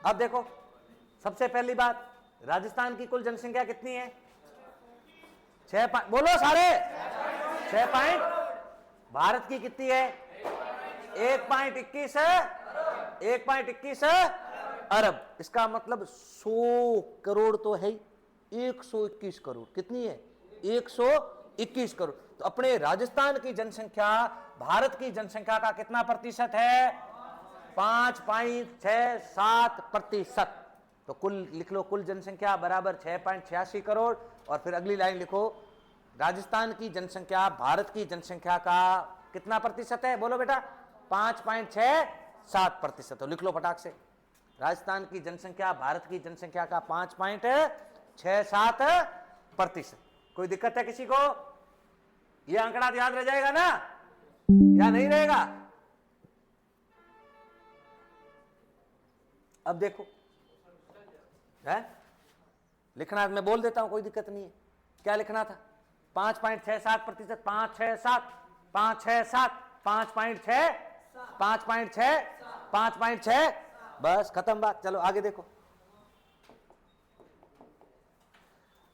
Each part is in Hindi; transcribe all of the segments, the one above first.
अब देखो, सबसे पहली बात, राजस्थान की कुल जनसंख्या कितनी है? 6 बोलो सारे, 6 भारत की कितनी है? 1.21 1.21 अरब। इसका मतलब 100 करोड़ तो है ही, 121 करोड़। कितनी है? 121 करोड़। तो अपने राजस्थान की जनसंख्या भारत की जनसंख्या का कितना प्रतिशत है? 5.67%। तो कुल लिख लो, कुल जनसंख्या बराबर 6.86 करोड़। और फिर अगली लाइन लिखो, राजस्थान की जनसंख्या भारत की जनसंख्या का कितना प्रतिशत है? बोलो बेटा। 5.67%। तो लिख लो फटाक से, राजस्थान की जनसंख्या भारत की जनसंख्या का 5.67%। कोई दिक्कत है किसी को? यह आंकड़ा याद रह जाएगा ना या नहीं रहेगा? अब देखो, है लिखना मैं बोल देता हूं, कोई दिक्कत नहीं है। क्या लिखना था? 5.67%। 5.67 5.67 5.6 5.6 5.6, बस खत्म बात। चलो आगे देखो।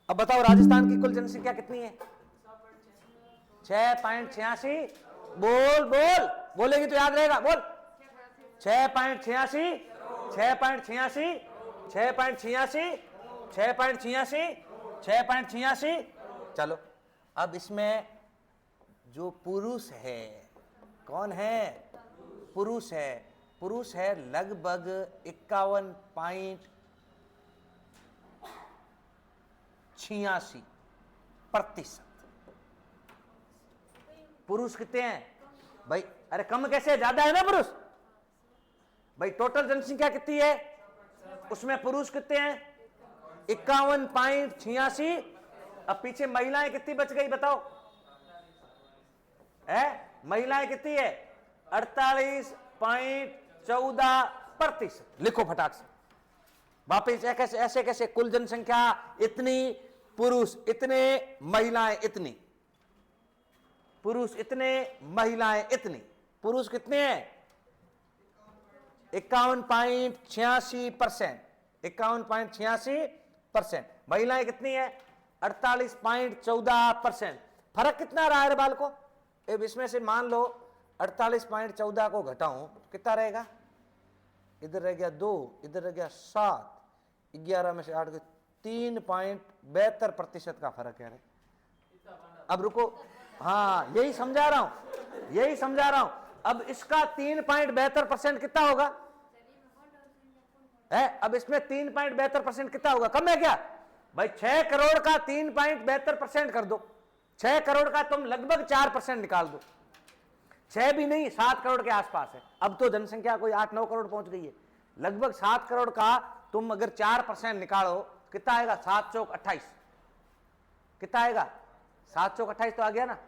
अब बताओ राजस्थान की कुल जनसंख्या कितनी है? 6.86। बोल बोल, बोलेगी तो याद रहेगा। बोल। 6.86 6.86 6.86 6.86 6.86। चलो अब इसमें जो पुरुष है, कौन है? पुरुष है। पुरुष है लगभग 51.86%। पुरुष कितने हैं भाई? अरे कम कैसे, ज्यादा है ना पुरुष भाई। टोटल जनसंख्या कितनी है? उसमें पुरुष कितने हैं? 51.86। अब पीछे महिलाएं कितनी बच गई बताओ? है महिलाएं कितनी है? 48.14%। लिखो फटाक से वापिस। ऐसे कैसे? कुल जनसंख्या इतनी, पुरुष इतने, महिलाएं इतनी। पुरुष इतने, महिलाएं इतनी। पुरुष कितने हैं? 51.86%। 51.86%। महिलाएं कितनी है? 48.14%। फर्क कितना रहा है बाल को? अब इसमें से मान लो 48.14 को घटाऊं कितना रहेगा? इधर रह गया 2, इधर रह गया 7, 11 में से 8 के 3.72% का फर्क है। अब रुको, हाँ यही समझा रहा हूं, यही समझा रहा हूं। अब इसका 3.72% कितना होगा? है अब इसमें 3.72% कितना होगा? कम है क्या भाई? 6 करोड़ का 3.72% कर दो। 6 करोड़ का तुम लगभग 4% निकाल दो। 6 भी नहीं, 7 करोड़ के आसपास है। अब तो जनसंख्या कोई 8-9 करोड़ पहुंच गई है। लगभग 7 करोड़ का तुम अगर 4% निकालो कितना आएगा? 7 चौक 28। कितना आएगा? 7 चौक 28 तो आ गया ना,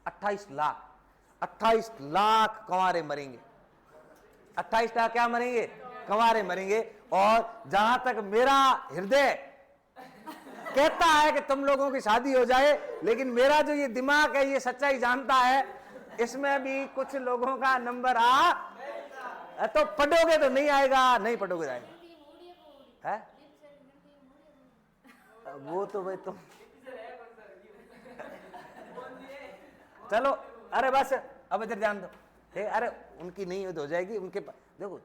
28 लाख। 28 लाख कंवारे मरेंगे। 28 लाख क्या मरेंगे? कंवारे मरेंगे। और जहां तक मेरा हृदय कहता है कि तुम लोगों की शादी हो जाए, लेकिन मेरा जो ये दिमाग है ये सच्चाई जानता है, इसमें भी कुछ लोगों का नंबर तो पढ़ोगे तो नहीं आएगा, नहीं पढ़ोगे तो आएगा। है वो तो भाई तुम चलो, अरे बस अब इधर ध्यान दो। अरे उनकी नहीं हो जाएगी, उनके देखो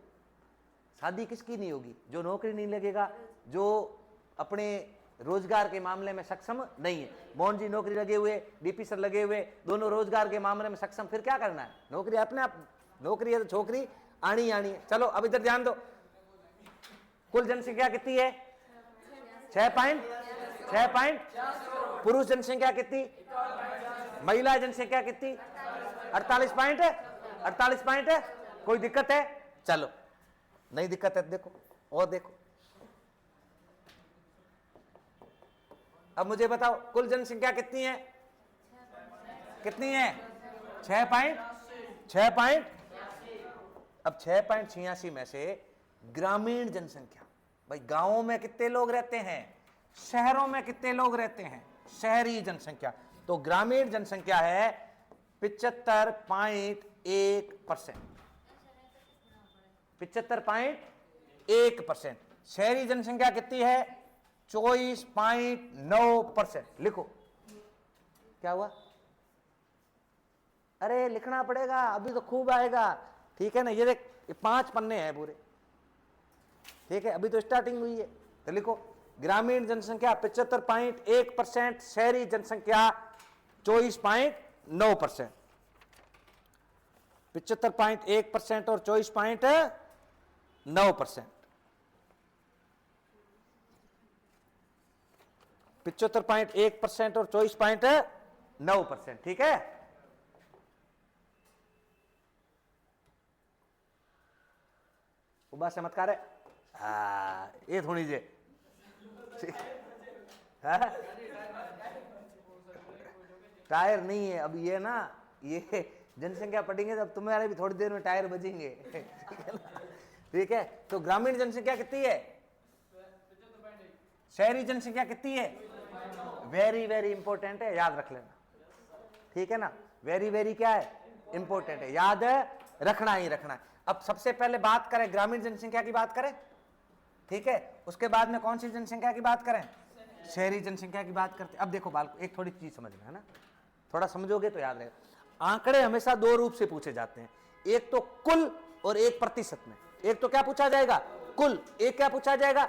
शादी किसकी नहीं होगी? जो नौकरी नहीं लगेगा, जो अपने रोजगार के मामले में सक्षम नहीं है। मोहन जी नौकरी लगे हुए, डीपी सर लगे हुए, दोनों रोजगार के मामले में सक्षम, फिर क्या करना है? नौकरी अपने आप, नौकरी है तो छोकरी आनी आनी है। चलो अब इधर ध्यान दो। कुल जनसंख्या कितनी है? 6. पुरुष जनसंख्या कितनी? महिला जनसंख्या कितनी? 48. कोई दिक्कत है? चलो नहीं दिक्कत है। देखो और देखो, अब मुझे बताओ कुल जनसंख्या कितनी है? कितनी है? 6. अब 6.86 में से ग्रामीण जनसंख्या, भाई गांवों में कितने लोग रहते हैं, शहरों में कितने लोग रहते हैं, शहरी जनसंख्या, तो ग्रामीण जनसंख्या है 75.1%। 75. 1%। शहरी जनसंख्या कितनी है? 24.9%। लिखो क्या हुआ? अरे लिखना पड़ेगा, अभी तो खूब आएगा, ठीक है ना। ये देख, ये 5 पन्ने हैं पूरे, ठीक है, अभी तो स्टार्टिंग हुई है। तो लिखो, ग्रामीण जनसंख्या 75.1%, शहरी जनसंख्या 24.9%। 75.1% और 24.9%। 75.1% और 24.9%, ठीक है। उबा से मत करे, ये थोड़ी जे टायर नहीं है अब, ये ना, ये जनसंख्या पढ़ेंगे तब तुम्हारे भी थोड़ी देर में टायर बजेंगे, ठीक है। तो ग्रामीण जनसंख्या कितनी है? शहरी जनसंख्या कितनी है? वेरी वेरी इंपॉर्टेंट है, याद रख लेना, ठीक है ना। वेरी वेरी क्या है? इंपॉर्टेंट है, याद रखना ही रखना है। अब सबसे पहले बात करें ग्रामीण जनसंख्या की बात करें, ठीक है। उसके बाद में कौन सी जनसंख्या की बात करें? शहरी जनसंख्या की बात करते। अब देखो बाल, एक थोड़ी चीज समझना है ना, थोड़ा समझोगे तो याद रहेगा। आंकड़े हमेशा दो रूप से पूछे जाते हैं, एक तो कुल और एक प्रतिशत में। एक तो क्या पूछा जाएगा? कुल। एक क्या पूछा जाएगा?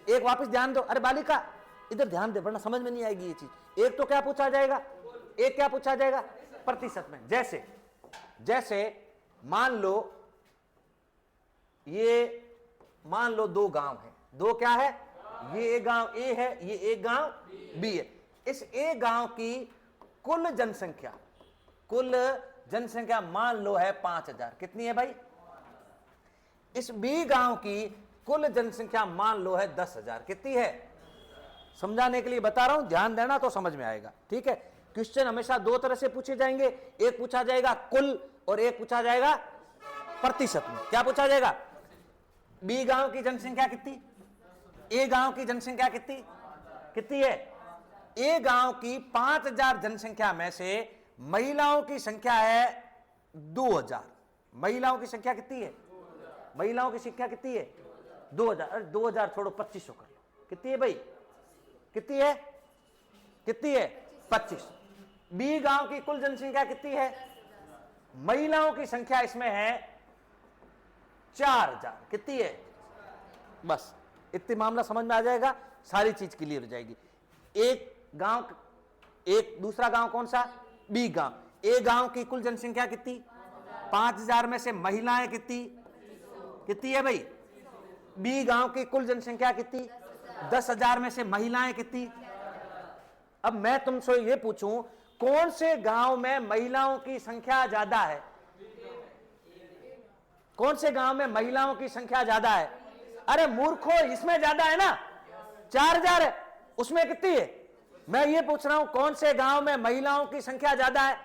एक वापस ध्यान दो, अरे बालिका इधर ध्यान दे वरना समझ में नहीं आएगी ये चीज। एक तो क्या पूछा जाएगा? एक क्या पूछा जाएगा? प्रतिशत में। जैसे जैसे मान लो, ये मान लो 2 गांव है। 2 क्या है? ये एक गांव ए है, ये एक गांव बी है। इस ए गांव की कुल जनसंख्या मान लो है 5000। कितनी है भाई? इस बी गांव की कुल जनसंख्या मान लो है 10,000। कितनी है? समझाने के लिए बता रहा हूं, ध्यान देना तो समझ में आएगा, ठीक है। क्वेश्चन हमेशा 2 तरह से पूछे जाएंगे, एक पूछा जाएगा कुल और एक पूछा जाएगा प्रतिशत में। क्या पूछा जाएगा? बी गांव की जनसंख्या कितनी? ए गांव की जनसंख्या कितनी है? ए गांव की 5000 जनसंख्या में से महिलाओं की संख्या है 2000। महिलाओं की संख्या कितनी है? महिलाओं की संख्या कितनी है? 2000। अरे 2000 छोड़ो, 2500 कर लो। कितनी है भाई? कितनी है? 25। बी गांव की कुल जनसंख्या कितनी है? महिलाओं की संख्या इसमें है 4000। कितनी है? बस इतनी मामला समझ में आ जाएगा, सारी चीज क्लियर हो जाएगी। एक दूसरा गांव कौन सा? बी गांव। ए गांव की कुल जनसंख्या कितनी? 5000 में से महिलाएं कितनी है भाई? बी गांव की कुल जनसंख्या कितनी? 10,000 में से महिलाएं कितनी? अब मैं तुमसे ये पूछूं, कौन से गांव में महिलाओं की संख्या ज्यादा है? कौन से गांव में महिलाओं की संख्या ज्यादा है? अरे मूर्खो, इसमें ज्यादा है ना, 4000 है, उसमें कितनी है? मैं ये पूछ रहा हूं कौन से गांव में महिलाओं की संख्या ज्यादा है।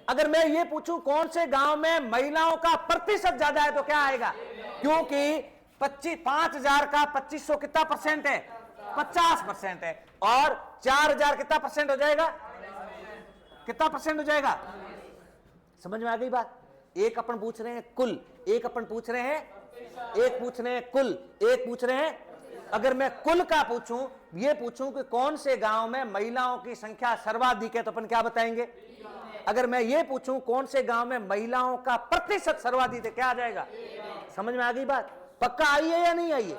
अगर मैं ये पूछूं कौन से गांव में महिलाओं का प्रतिशत ज्यादा है तो क्या आएगा? क्योंकि 5000 का 2500 कितना परसेंट है? 50% है। और 4000 कितना परसेंट हो जाएगा? कितना परसेंट हो जाएगा? समझ में आ गई बात? एक अपन पूछ रहे हैं कुल, एक अपन पूछ रहे हैं, एक पूछ रहे हैं कुल, एक पूछ रहे हैं। अगर मैं कुल का पूछूं, ये पूछूं कि कौन से गांव में महिलाओं की संख्या सर्वाधिक है तो अपन क्या बताएंगे? अगर मैं ये पूछूं कौन से गांव में महिलाओं का प्रतिशत सर्वाधिक है, क्या आ जाएगा? समझ में आ गई बात? पक्का आई है या नहीं आई है?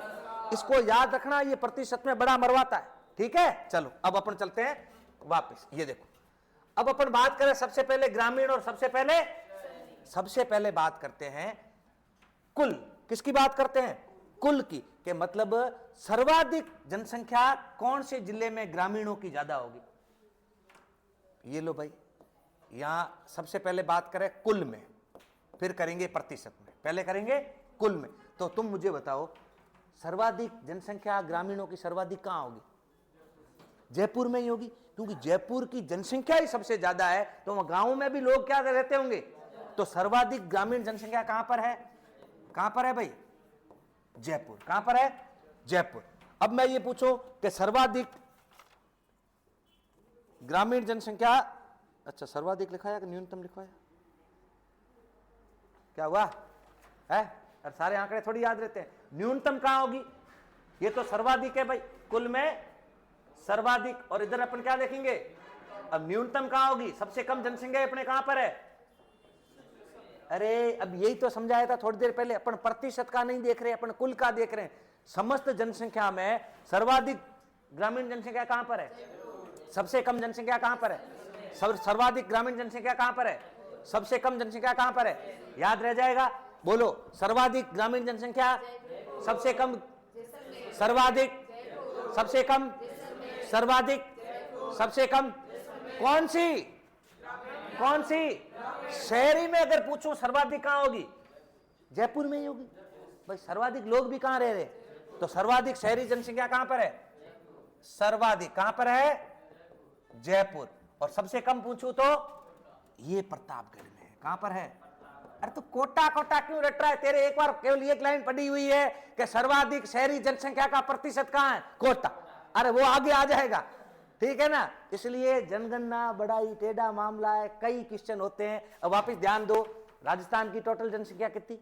इसको याद रखना, ये प्रतिशत में बड़ा मरवाता है, ठीक है। चलो अब अपन चलते हैं वापस। ये देखो, अब अपन बात करें सबसे पहले ग्रामीण और सबसे पहले बात करते हैं कुल। किसकी बात करते हैं? कुल की। के मतलब सर्वाधिक जनसंख्या कौन से जिले में ग्रामीणों की ज्यादा होगी? ये लो भाई, यहां सबसे पहले बात करें कुल में, फिर करेंगे प्रतिशत में। पहले करेंगे कुल में। तो तुम मुझे बताओ, सर्वाधिक जनसंख्या ग्रामीणों की सर्वाधिक कहां होगी? जयपुर में ही होगी, क्योंकि जयपुर की जनसंख्या ही सबसे ज्यादा है। तो वहां गांवों में भी लोग क्या रहते होंगे? तो सर्वाधिक ग्रामीण जनसंख्या कहां पर है? कहां पर है भाई? जयपुर। कहां पर है? जयपुर। अब मैं ये पूछूं कि सर्वाधिक ग्रामीण जनसंख्या, अच्छा सर्वाधिक लिखा है कि न्यूनतम लिखा है? क्या हुआ है? और सारे आंकड़े थोड़ी याद रहते हैं। न्यूनतम कहां होगी, ये तो सर्वाधिक है भाई, कुल में सर्वाधिक, और इधर अपन क्या देखेंगे, अब न्यूनतम कहां होगी, सबसे कम जनसंख्या अपने कहां पर है। अरे अब यही तो समझाया था थोड़ी देर पहले, अपन प्रतिशत का नहीं देख रहे, अपन कुल का देख रहे हैं। समस्त जनसंख्या में सर्वाधिक ग्रामीण जनसंख्या कहां पर है, सबसे कम जनसंख्या कहां पर है, सर्वाधिक ग्रामीण जनसंख्या कहां पर है, सबसे कम जनसंख्या कहां पर है, याद रह जाएगा, बोलो। सर्वाधिक ग्रामीण जनसंख्या, सबसे कम, सर्वाधिक, सबसे कम, सर्वाधिक, सबसे कम, कौन सी, कौन सी, शहरी में अगर पूछूं सर्वाधिक कहां होगी, जयपुर में ही होगी भाई। सर्वाधिक लोग भी कहां रह रहे, तो सर्वाधिक शहरी जनसंख्या कहां पर है, सर्वाधिक कहां पर है, जयपुर। और सबसे कम पूछूं तो ये प्रतापगढ़ में है, कहां पर है। अरे तो कोटा कोटा क्यों रट रहा है, तेरे एक बार केवल एक लाइन पढ़ी हुई है कि सर्वाधिक शहरी जनसंख्या का प्रतिशत कहां है, कोटा। अरे वो आगे आ जाएगा, ठीक है ना। इसलिए जनगणना बड़ा ही टेढ़ा मामला है, कई क्वेश्चन होते हैं। अब वापस ध्यान दो, राजस्थान की टोटल जनसंख्या कितनी,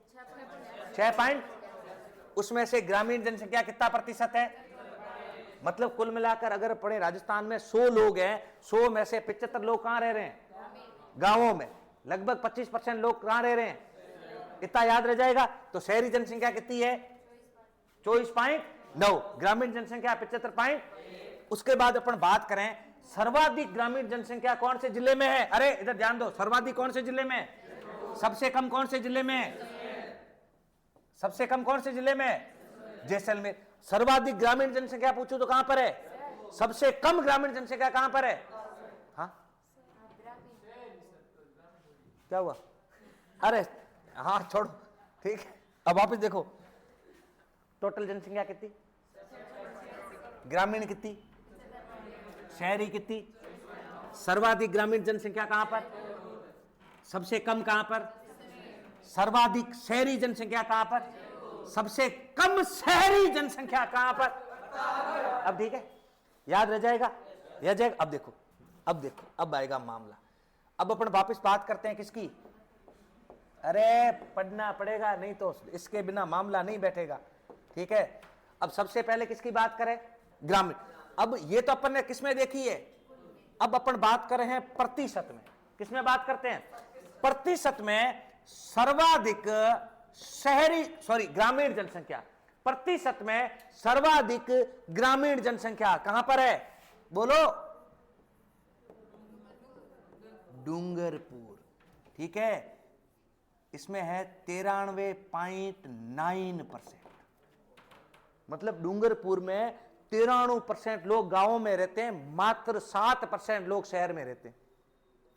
6 पॉइंट, उसमें से ग्रामीण जनसंख्या कितना प्रतिशत है, मतलब कुल मिलाकर अगर पढ़े राजस्थान में 100 लोग हैं, 100 में से 75 लोग कहां रह रहे हैं, गांवों में। लगभग 25% लोग कहां रह रहे हैं, इतना याद रह जाएगा। तो शहरी जनसंख्या कितनी है, 24.9, ग्रामीण जनसंख्या 75. उसके बाद अपन बात करें सर्वाधिक ग्रामीण जनसंख्या कौन से जिले में है। अरे इधर ध्यान दो, सर्वाधिक कौन से जिले में है, सबसे कम कौन से जिले में है, सबसे कम कौन से जिले में है, जैसलमेर। सर्वाधिक ग्रामीण जनसंख्या पूछो तो कहां पर है, सबसे कम ग्रामीण जनसंख्या कहां पर है, हाँ क्या हुआ, अरे हाँ छोड़ो, ठीक है। अब वापस देखो, टोटल जनसंख्या कितनी, ग्रामीण कितनी, शहरी कितनी, सर्वाधिक ग्रामीण जनसंख्या कहां पर, सबसे कम कहां पर, सर्वाधिक शहरी जनसंख्या कहां पर, सबसे कम शहरी जनसंख्या कहां पर। अब ठीक है, याद रह जाएगा, रह जाएगा। अब देखो, अब देखो, अब आएगा मामला। अब अपन वापस बात करते हैं किसकी, अरे पढ़ना पड़ेगा, नहीं तो इसके बिना मामला नहीं बैठेगा, ठीक है। अब सबसे पहले किसकी बात करें, ग्रामीण। अब ये तो अपन ने किसमें देखी है, अब अपन बात कर रहे हैं प्रतिशत में। किसमें बात करते हैं, प्रतिशत में। सर्वाधिक शहरी, सॉरी ग्रामीण जनसंख्या, प्रतिशत में सर्वाधिक ग्रामीण जनसंख्या कहां पर है, बोलो, डूंगरपुर, ठीक है। इसमें है 93.9%, मतलब डूंगरपुर में 93% लोग गांवों में रहते हैं, मात्र 7% लोग शहर में रहते हैं।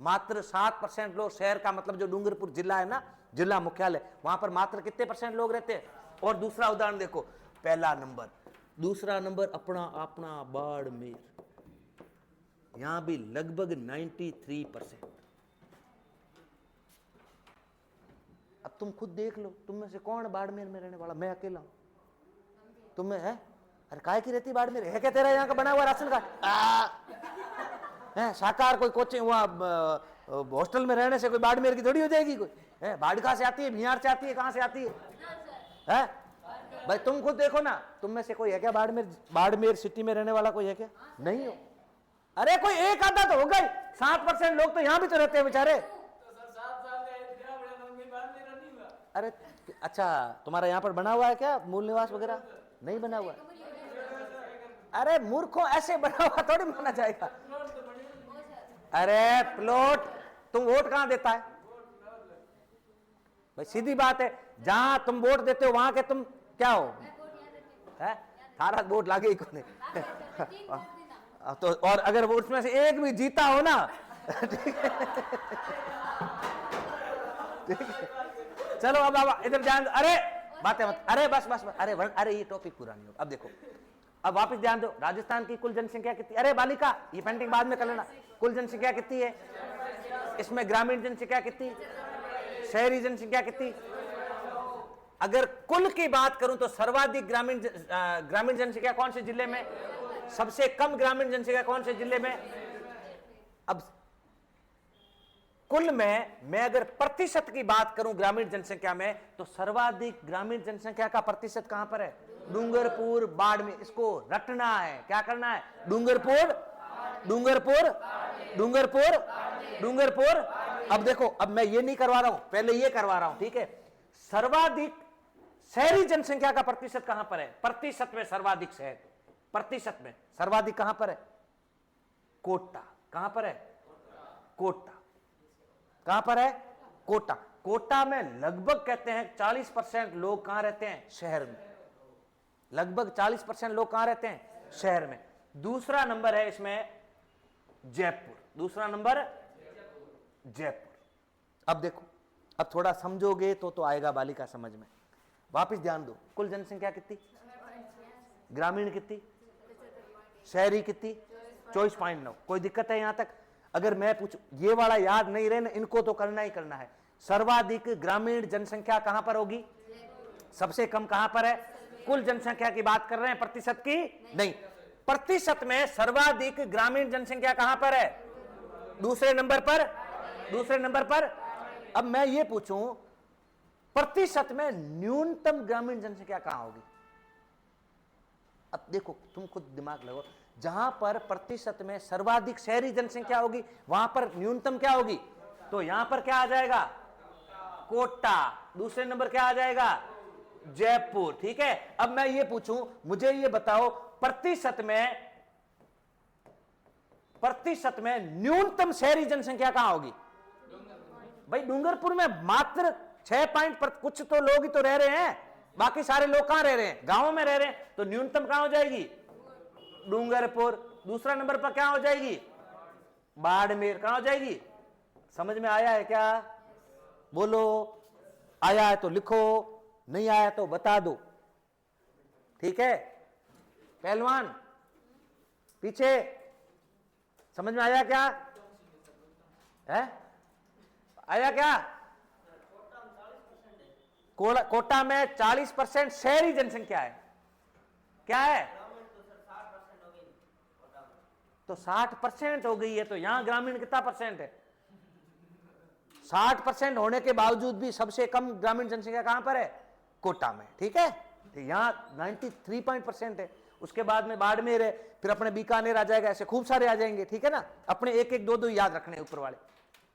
मात्र 7% लोग शहर का, मतलब जो डूंगरपुर जिला है ना, जिला मुख्यालय, वहां पर मात्र कितने % लोग रहते हैं। और दूसरा उदाहरण देखो, पहला नंबर, दूसरा नंबर अपना अपना बाड़मेर, यहां भी लगभग 93%। अब तुम खुद देख लो, तुम में से कौन बाड़मेर में रहने वाला, मैं अकेला हूं, तुम में है, अरे काय की रहती बाड़मेर है क्या, तेरा यहाँ का बना हुआ राशन कार्ड है, साकार कोई कोचिंग हुआ, हॉस्टल में रहने से कोई बाड़मेर की थोड़ी हो जाएगी, कोई है, बाढ़ कहां से आती है, बिहार से आती है, कहां से आती है, भाई तुम खुद देखो ना, तुम में से कोई है क्या बाड़मेर, बाड़मेर सिटी में रहने वाला कोई है क्या, नहीं हो। अरे कोई एक आधा तो होगा ही, 7% लोग तो यहां भी तो रहते हैं बेचारे। अरे अच्छा, तुम्हारा यहाँ पर बना हुआ है क्या मूल निवास वगैरह, नहीं बना हुआ है। अरे मूर्खों, ऐसे बना हुआ थोड़ी माना जाएगा। अरे प्लॉट, तुम वोट कहां देता है भाई, सीधी बात है, जहां तुम वोट देते हो वहां के तुम क्या हो, है थारा वोट लागे ही कोने तो। और अगर वो उसमें से एक भी जीता हो ना, ठीक है, ठीक है। चलो अब इधर ध्यान, अरे बातें मत, अरे बस बस, अरे अरे ये टॉपिक पूरा नहीं होगा। अब देखो, अब वापस ध्यान दो, राजस्थान की कुल जनसंख्या कितनी, अरे बालिका ये पेंटिंग बाद में कर लेना, कुल जनसंख्या कितनी है, इसमें ग्रामीण जनसंख्या कितनी, शहरी जनसंख्या कितनी। अगर कुल की बात करूं तो सर्वाधिक ग्रामीण जनसंख्या कौन से जिले में, सबसे कम ग्रामीण जनसंख्या कौन से जिले में। अब कुल में मैं अगर प्रतिशत की बात करूं ग्रामीण जनसंख्या में, तो सर्वाधिक ग्रामीण जनसंख्या का प्रतिशत कहां पर है? डूंगरपुर, बाड़मेर। इसको रटना है, क्या करना है? डूंगरपुर, डूंगरपुर, डूंगरपुर, डूंगरपुर। अब देखो, अब मैं ये नहीं करवा रहा हूं, पहले ये करवा रहा हूं, ठीक है? सर्वाधिक शहरी जनसंख्या का प्रतिशत कहां पर है? प्रतिशत में सर्वाधिक शहर, प्रतिशत में सर्वाधिक कहां पर है? कोटा। कहां पर है? कोटा। कहां पर है? कोटा। कोटा में लगभग कहते हैं 40% लोग कहां रहते हैं? शहर में। लगभग 40% लोग कहां रहते हैं? शहर में। दूसरा नंबर है इसमें जयपुर। दूसरा नंबर जयपुर। अब देखो, अब थोड़ा समझोगे तो आएगा बालिका समझ में। वापस ध्यान दो, कुल जनसंख्या कितनी? ग्रामीण कितनी? शहरी कितनी? 24.9। कोई दिक्कत है यहां तक? अगर मैं पूछूं, ये वाला याद नहीं रहे ना, इनको तो करना ही करना है। सर्वाधिक ग्रामीण जनसंख्या कहां पर होगी? सबसे कम कहां पर है? कुल जनसंख्या की बात कर रहे हैं, प्रतिशत की नहीं। प्रतिशत में सर्वाधिक ग्रामीण जनसंख्या कहां पर है? दूसरे नंबर पर। दूसरे नंबर पर। अब मैं ये पूछूं, प्रतिशत में न्यूनतम ग्रामीण जनसंख्या कहां होगी? अब देखो, तुम खुद दिमाग लगाओ, जहां पर प्रतिशत में सर्वाधिक शहरी जनसंख्या होगी, वहां पर न्यूनतम क्या होगी? तो यहां पर क्या आ जाएगा? कोटा। दूसरे नंबर क्या आ जाएगा? जयपुर। ठीक है। अब मैं ये पूछूं, मुझे ये बताओ, प्रतिशत में न्यूनतम शहरी जनसंख्या कहां होगी? भाई डूंगरपुर में मात्र 6 पॉइंट कुछ तो लोग ही तो रह रहे हैं, बाकी सारे लोग कहां रह रहे हैं? गांवों में रह रहे हैं। तो न्यूनतम कहां हो जाएगी? डूंगरपुर। दूसरा नंबर पर क्या हो जाएगी? बाड़मेर। कहां हो जाएगी? समझ में आया है क्या? बोलो, आया है तो लिखो, नहीं आया तो बता दो। ठीक है पहलवान, पीछे समझ में आया क्या? है आया क्या? कोटा में 40% शहरी जनसंख्या है। क्या है? तो 60% हो गई है। तो यहां ग्रामीण कितना परसेंट है? 60% होने के बावजूद भी सबसे कम ग्रामीण जनसंख्या कहां पर है? कोटा में। ठीक है। तो यहां 93% है। उसके बाद में बाड़मेर है, फिर अपने बीकानेर आ जाएगा, ऐसे खूब सारे आ जाएंगे। ठीक है ना। अपने एक एक दो दो याद रखने ऊपर वाले।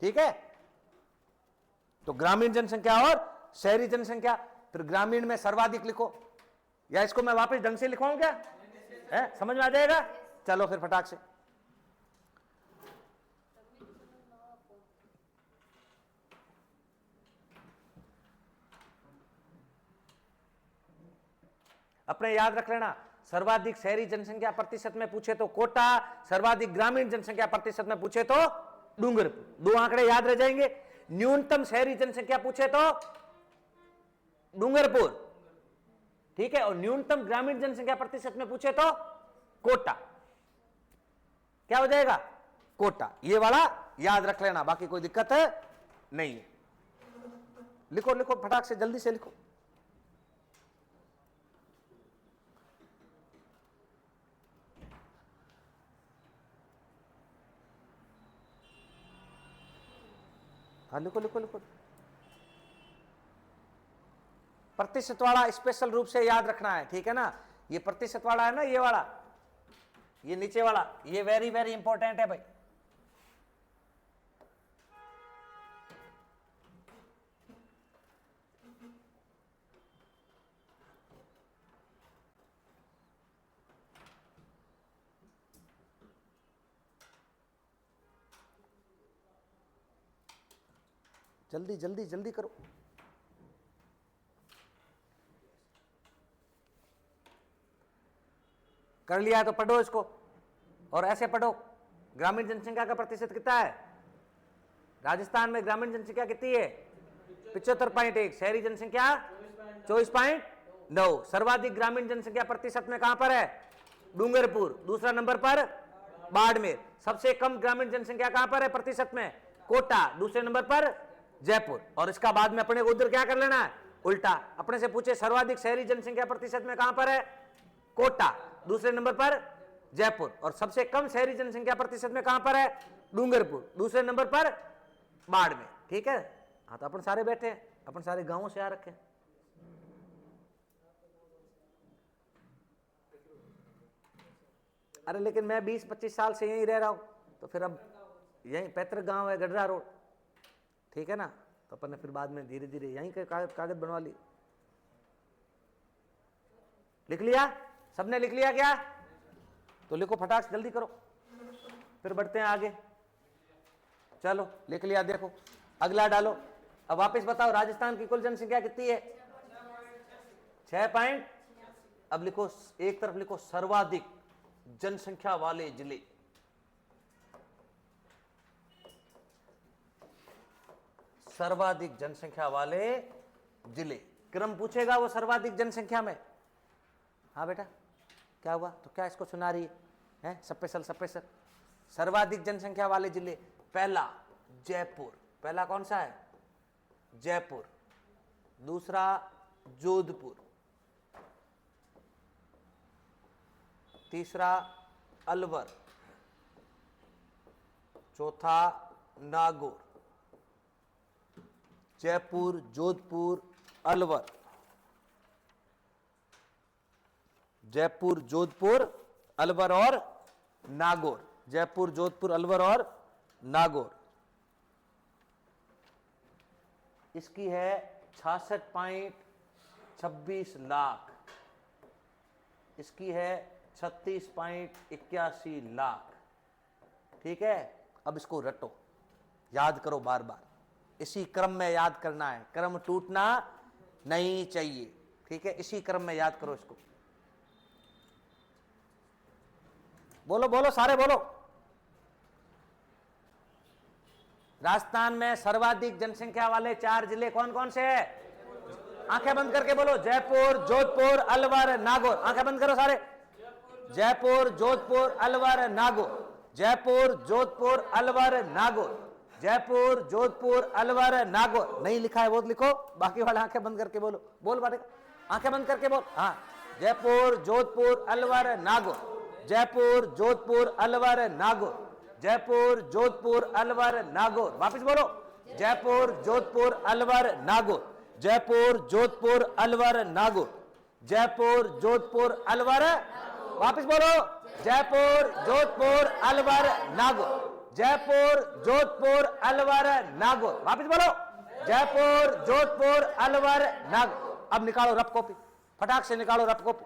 ठीक है। तो ग्रामीण जनसंख्या और शहरी जनसंख्या, फिर ग्रामीण में सर्वाधिक लिखो, या इसको मैं वापस ढंग से लिखवाऊं क्या? है समझ में आ जाएगा? चलो फिर फटाक से। अपने याद रख लेना, सर्वाधिक शहरी जनसंख्या प्रतिशत में पूछे तो कोटा, सर्वाधिक ग्रामीण जनसंख्या प्रतिशत में पूछे तो डूंगरपुर। दो आंकड़े याद रह जाएंगे। न्यूनतम शहरी जनसंख्या पूछे तो डूंगरपुर। ठीक है। और न्यूनतम ग्रामीण जनसंख्या प्रतिशत में पूछे तो कोटा। क्या हो जाएगा? कोटा। ये वाला याद रख लेना, बाकी कोई दिक्कत है नहीं है। लिखो लिखो फटाक से, जल्दी से लिखो। हाँ लिखो लिखो लिखो। प्रतिशत वाला स्पेशल रूप से याद रखना है। ठीक है ना। ये प्रतिशत वाला है ना, ये वाला, ये नीचे वाला, ये वेरी वेरी इंपॉर्टेंट है भाई। जल्दी जल्दी जल्दी करो। कर लिया है तो पढ़ो इसको, और ऐसे पढ़ो। ग्रामीण जनसंख्या का प्रतिशत कितना है? राजस्थान में ग्रामीण जनसंख्या कितनी है? 75.1। शहरी जनसंख्या 24.9। सर्वाधिक ग्रामीण जनसंख्या प्रतिशत में कहां पर है? डूंगरपुर। दूसरा नंबर पर बाड़मेर। सबसे कम ग्रामीण जनसंख्या कहां पर है प्रतिशत में? कोटा। दूसरे नंबर पर जयपुर। और इसका बाद में अपने को उधर क्या कर लेना है? उल्टा। अपने से पूछे सर्वाधिक शहरी जनसंख्या प्रतिशत में कहां पर है? कोटा। दूसरे नंबर पर जयपुर। और सबसे कम शहरी जनसंख्या प्रतिशत में कहां पर है? डूंगरपुर। दूसरे नंबर पर बाढ़ में, ठीक है। हाँ तो अपन सारे बैठे हैं, अपन सारे गांवों से आ रखे हैं। अरे लेकिन मैं 20-25 साल से यहीं रह रहा हूं, तो फिर अब यहीं पैतृक गांव है गडरा रोड, ठीक है ना। तो अपन ने फिर बाद में धीरे धीरे यहीं के कागज बनवा लिए। लिख लिया सबने? लिख लिया क्या? तो लिखो फटाक से, जल्दी करो, फिर बढ़ते हैं आगे। चलो लिख लिया, देखो अगला डालो। अब वापस बताओ, राजस्थान की कुल जनसंख्या कितनी है? 6 पॉइंट। अब लिखो, एक तरफ लिखो सर्वाधिक जनसंख्या वाले जिले। सर्वाधिक जनसंख्या वाले जिले, क्रम पूछेगा वो सर्वाधिक जनसंख्या में। हाँ बेटा क्या हुआ? तो क्या इसको सुना रही है? Special special. सर्वाधिक जनसंख्या वाले जिले, पहला जयपुर। पहला कौन सा है? जयपुर। दूसरा जोधपुर। तीसरा अलवर। चौथा नागौर। जयपुर, जोधपुर, अलवर। जयपुर, जोधपुर, अलवर और नागौर। जयपुर, जोधपुर, अलवर और नागौर। इसकी है 66.26 लाख। इसकी है 36.81 लाख। ठीक है, अब इसको रटो, याद करो बार बार, इसी क्रम में याद करना है, क्रम टूटना नहीं चाहिए। ठीक है, इसी क्रम में याद करो इसको। बोलो बोलो सारे बोलो। राजस्थान में सर्वाधिक जनसंख्या वाले 4 जिले कौन कौन से हैं? आंखें बंद करके बोलो। जयपुर, जोधपुर, अलवर, नागौर। आंखें बंद करो सारे। जयपुर, जोधपुर, अलवर, नागौर। जयपुर, जोधपुर, अलवर, नागौर। जयपुर, जोधपुर, अलवर, नागौर। नहीं लिखा है वो लिखो, बाकी वाले आंखें बंद करके बोलो। बोल बाटे, आंखें बंद करके बोल। हाँ, जयपुर, जोधपुर, अलवर, नागौर। जयपुर, जोधपुर, अलवर, नागौर। जयपुर, जोधपुर, अलवर, नागौर। वापिस बोलो। जयपुर, जोधपुर, अलवर, नागौर। जयपुर, जोधपुर, अलवर, नागौर। जयपुर, जोधपुर, अलवर। वापिस बोलो। जयपुर, जोधपुर, अलवर, नागौर। जयपुर, जोधपुर, अलवर, नागौर। वापिस बोलो। जयपुर, जोधपुर, अलवर, नागौर। अब निकालो रफ कॉपी, फटाक से निकालो रफ कॉपी।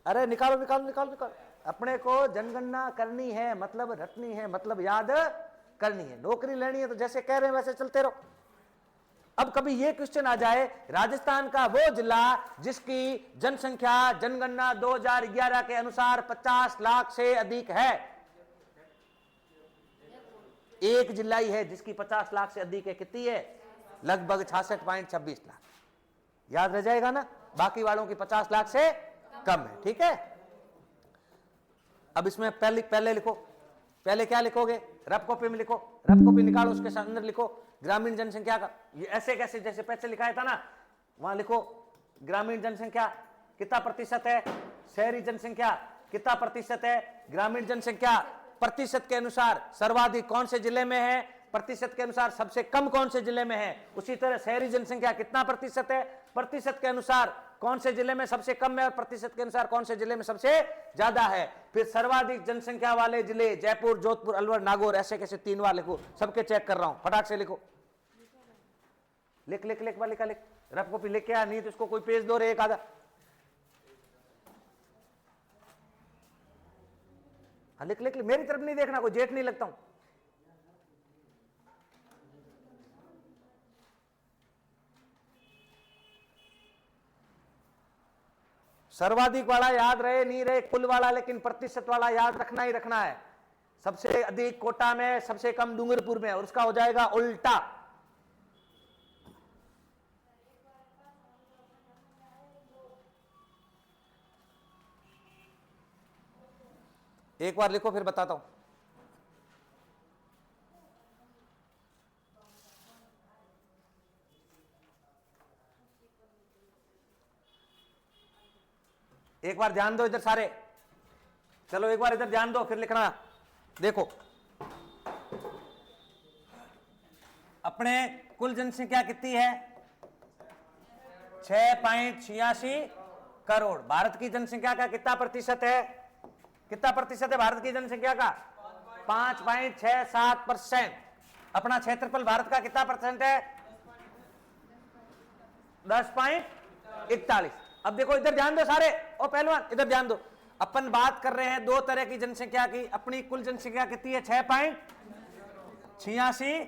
अरे निकालो निकालो निकालो निकालो। अपने को जनगणना करनी है, मतलब रटनी है, मतलब याद करनी है। नौकरी लेनी है तो जैसे कह रहे हैं वैसे चलते रहो। अब कभी ये क्वेश्चन आ जाए, राजस्थान का वो जिला जिसकी जनसंख्या जनगणना 2011 के अनुसार 50 लाख से अधिक है। एक जिला ही है जिसकी 50 लाख से अधिक है। कितनी है? लगभग 66.26 लाख। याद रह जाएगा ना? बाकी वालों की 50 लाख से कम है। ठीक है, अब इसमें पहले लिखो। पहले क्या लिखोगे? रफ कॉपी में लिखो, रफ कॉपी निकालो, उसके अंदर लिखो ग्रामीण जनसंख्या का। ये ऐसे कैसे, जैसे पैसे लिखाया था ना, वहां लिखो ग्रामीण जनसंख्या कितना प्रतिशत है, शहरी जनसंख्या कितना प्रतिशत है। ग्रामीण जनसंख्या प्रतिशत के अनुसार सर्वाधिक कौन से जिले में है, प्रतिशत के अनुसार सबसे कम कौन से जिले में है। उसी तरह शहरी जनसंख्या कितना प्रतिशत है, प्रतिशत के अनुसार कौन से जिले में सबसे कम है और प्रतिशत के अनुसार कौन से जिले में सबसे ज्यादा है। फिर सर्वाधिक जनसंख्या वाले जिले जयपुर, जोधपुर, अलवर, नागौर, ऐसे कैसे 3 बार लिखो। सबके चेक कर रहा हूं, फटाक से लिखो। लिख लिख लिख लिख लिख। रफ कॉपी लिख के आ, नहीं तो उसको कोई पेज दो रे एक आधा। हाँ लिख लिख, मेरी तरफ नहीं देखना, कोई जेठ नहीं लगता हूं। सर्वाधिक वाला याद रहे नहीं रहे, कुल वाला, लेकिन प्रतिशत वाला याद रखना ही रखना है। सबसे अधिक कोटा में, सबसे कम डूंगरपुर में, और उसका हो जाएगा उल्टा। एक बार लिखो फिर बताता हूं। एक बार ध्यान दो इधर सारे, चलो एक बार इधर ध्यान दो फिर लिखना। देखो अपने कुल जनसंख्या कितनी है? 6.86 करोड़। भारत की जनसंख्या का कितना प्रतिशत है? कितना प्रतिशत है भारत की जनसंख्या का? 5.67%। अपना क्षेत्रफल भारत का कितना परसेंट है? 10.41। अब देखो इधर ध्यान दो सारे, ओ पहलवान इधर ध्यान दो। अपन बात कर रहे हैं दो तरह की जनसंख्या की। अपनी कुल जनसंख्या कितनी है? 6.86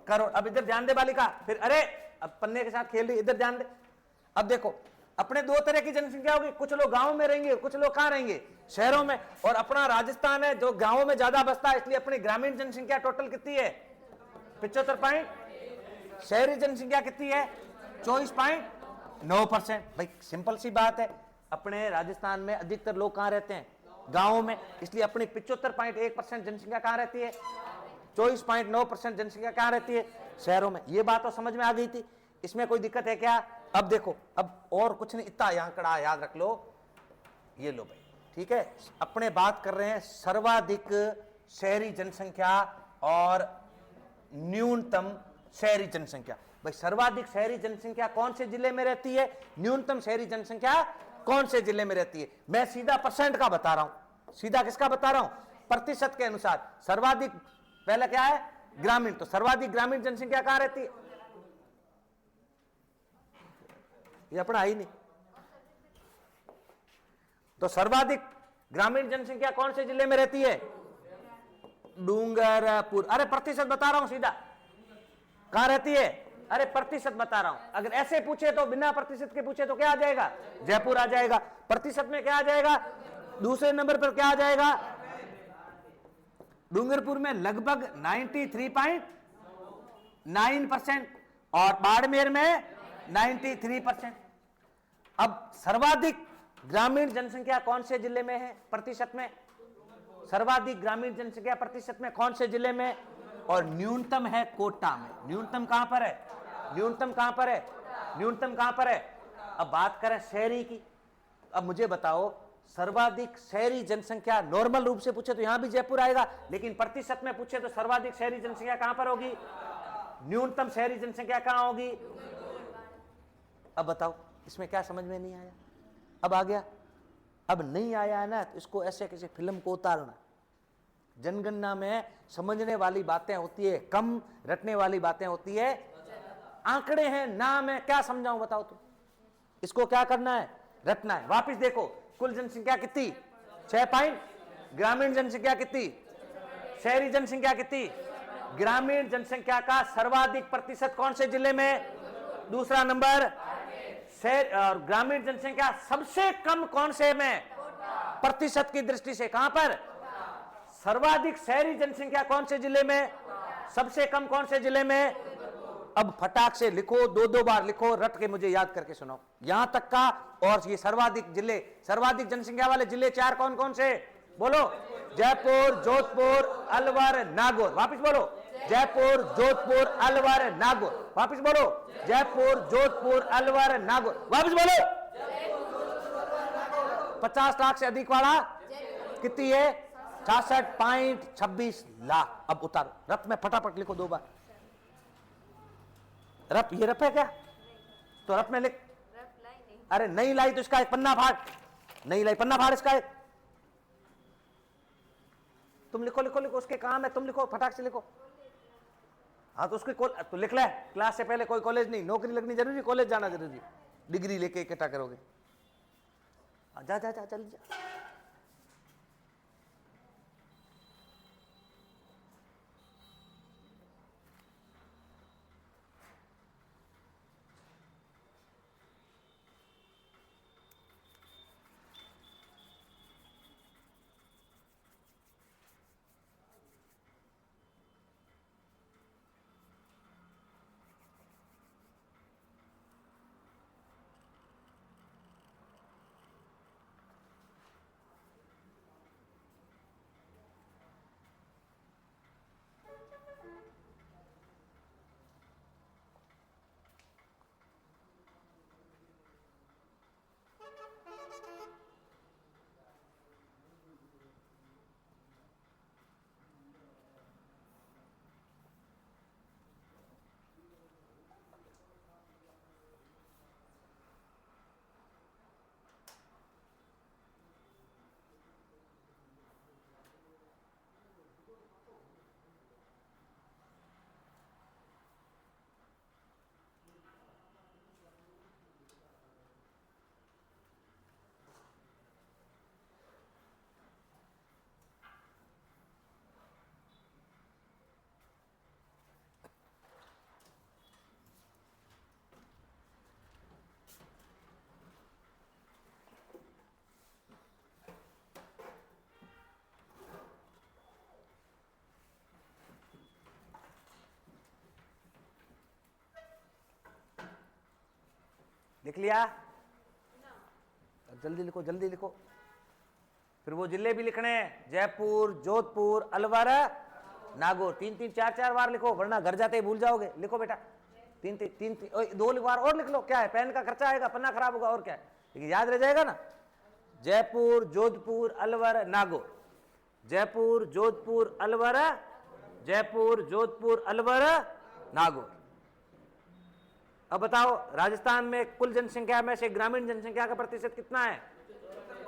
करोड़। अब इधर ध्यान दे बालिका, फिर अरे अब पन्ने के साथ खेल रही, इधर ध्यान दे। अब देखो अपने दो तरह की जनसंख्या होगी, कुछ लोग गांव में रहेंगे, कुछ लोग कहां रहेंगे? शहरों में। और अपना राजस्थान है जो गांवों में ज्यादा बसता है, इसलिए अपनी ग्रामीण जनसंख्या टोटल कितनी है? 75 शहरी जनसंख्या कितनी है? 24.9%। भाई सिंपल सी बात है, अपने राजस्थान में अधिकतर लोग कहां रहते हैं? गांवों में, इसलिए अपनी 75.1% जनसंख्या कहां रहती है? 24.9% जनसंख्या कहां रहती है? शहरों में। ये बात तो समझ में आ गई थी, इसमें कोई दिक्कत है क्या? अब देखो, अब और कुछ नहीं, इतना यहां कड़ा याद रख लो, ये लो भाई, ठीक है। अपने बात कर रहे हैं सर्वाधिक शहरी जनसंख्या और न्यूनतम शहरी जनसंख्या। भाई सर्वाधिक शहरी जनसंख्या कौन से जिले में रहती है? न्यूनतम शहरी जनसंख्या कौन से जिले में रहती है? मैं सीधा परसेंट का बता रहा हूं। सीधा किसका बता रहा हूं? प्रतिशत के अनुसार। सर्वाधिक पहले क्या है? ग्रामीण। तो सर्वाधिक ग्रामीण जनसंख्या कहां रहती है? ये अपना ही नहीं। तो सर्वाधिक ग्रामीण जनसंख्या कौन से जिले में रहती है? डूंगरपुर। अरे प्रतिशत बता रहा हूं सीधा, कहां रहती है? अरे प्रतिशत बता रहा हूं। अगर ऐसे पूछे तो, बिना प्रतिशत के पूछे तो क्या आ जाएगा? जयपुर आ जाएगा। प्रतिशत में क्या आ जाएगा? दूसरे नंबर पर क्या आ जाएगा? डूंगरपुर में लगभग 93.9% और बाड़मेर में 93%। अब सर्वाधिक ग्रामीण जनसंख्या कौन से जिले में है प्रतिशत में? सर्वाधिक ग्रामीण जनसंख्या प्रतिशत में कौन से जिले में? और न्यूनतम है कोटा में। न्यूनतम कहां पर है? न्यूनतम कहां पर है? न्यूनतम कहां पर है? अब बात करें शहरी की। अब मुझे बताओ, सर्वाधिक शहरी जनसंख्या नॉर्मल रूप से पूछे तो यहां भी जयपुर आएगा, लेकिन प्रतिशत में पूछे तो सर्वाधिक शहरी जनसंख्या कहां पर होगी? न्यूनतम शहरी जनसंख्या कहां होगी? अब बताओ, इसमें क्या समझ में नहीं आया? अब आ गया? अब नहीं आया है ना, तो इसको ऐसे किसी फिल्म को उतारना। जनगणना में समझने वाली बातें होती है कम, रटने वाली बातें होती है। आंकड़े हैं, नाम है, क्या समझाऊं बताओ तुम? इसको क्या करना है? रटना है। वापिस देखो, कुल जनसंख्या कितनी? 6 ग्रामीण जनसंख्या कितनी? शहरी जनसंख्या कितनी? ग्रामीण जनसंख्या का सर्वाधिक प्रतिशत कौन से जिले में? दूसरा नंबर शहर। और ग्रामीण जनसंख्या सबसे कम कौन से में? प्रतिशत की दृष्टि से कहां पर? सर्वाधिक शहरी जनसंख्या कौन से जिले में? सबसे कम कौन से जिले में? अब फटाक से लिखो, दो दो बार लिखो, रट के मुझे याद करके सुनाओ यहां तक का। और ये सर्वाधिक जिले, सर्वाधिक जनसंख्या वाले जिले चार कौन कौन से? बोलो। जयपुर, जोधपुर, अलवर, नागौर। वापिस बोलो। जयपुर, जोधपुर, अलवर, नागौर। वापिस बोलो। जयपुर, जोधपुर, अलवर, नागौर। वापिस बोलो। 50 लाख से अधिक वाला कितनी है? 66.26 लाख। अब उतारो, रफ में फटाफट लिखो दो बार। रफ, ये रफ है क्या? तो रफ में लिख। अरे नहीं लाई तो इसका एक पन्ना फाड़। नहीं लाई, पन्ना फाड़ इसका एक। तुम लिखो लिखो लिखो, उसके काम है, तुम लिखो, फटाक से लिखो। हाँ तो उसके तो लिख ले। क्लास से पहले कोई कॉलेज नहीं, नौकरी लगनी जरूरी, कॉलेज जाना जरूरी, डिग्री लेके इकट्ठा करोगे। जा जा जा जल्दी जा। लिख लिया? जल्दी लिखो, जल्दी लिखो। फिर वो जिले भी लिखने हैं, जयपुर, जोधपुर, अलवर, नागौर। 3-3, 4-4 बार लिखो, वरना घर जाते ही भूल जाओगे। लिखो बेटा, 3-3, 2 बार और लिख लो। क्या है, पेन का खर्चा आएगा, पन्ना खराब होगा, और क्या है, लेकिन याद रह जाएगा ना। जयपुर, जोधपुर, अलवर, नागौर। जयपुर, जोधपुर, अलवर, जयपुर, जोधपुर, अलवर, नागौर। अब बताओ, राजस्थान में कुल जनसंख्या में से ग्रामीण जनसंख्या का प्रतिशत कितना है?